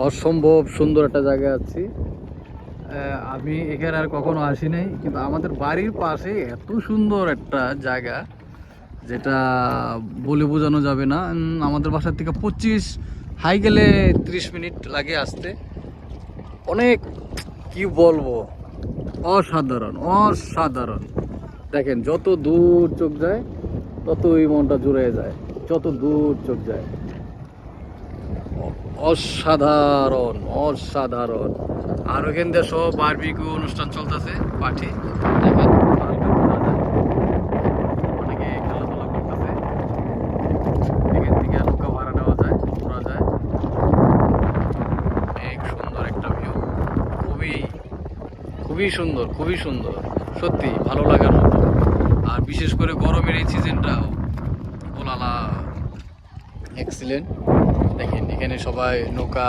অসম্ভব সুন্দর একটা জায়গায় আছি। আমি এখানে আর কখনো আসি নাই, কিন্তু আমাদের বাড়ির পাশে এত সুন্দর একটা জায়গা যেটা বলে বোঝানো যাবে না। আমাদের বাসার থেকে 25 হাই গেলে 30 মিনিট লাগে আসতে। অনেক কি বলবো, অসাধারণ অসাধারণ। দেখেন যত দূর চোখ যায় ততই মনটা জুড়ে যায়, যত দূর চোখ যায়। অসাধারণ অসাধারণ। আর ওখান দিয়ে সব বারবিকিউ অনুষ্ঠান চলতেছে, পার্টি। দেখেন অনেকে খেলাধুলা করতেছে। এখান থেকে নৌকা ভাড়া নেওয়া যায়, ঘোরা যায়। অনেক সুন্দর একটা ভিউ, খুবই খুবই সুন্দর, খুবই সুন্দর, সত্যি ভালো লাগার মতো। আর বিশেষ করে গরমের এই সিজনটা ওলালা এক্সিলেন্ট। দেখেন এখানে সবাই নৌকা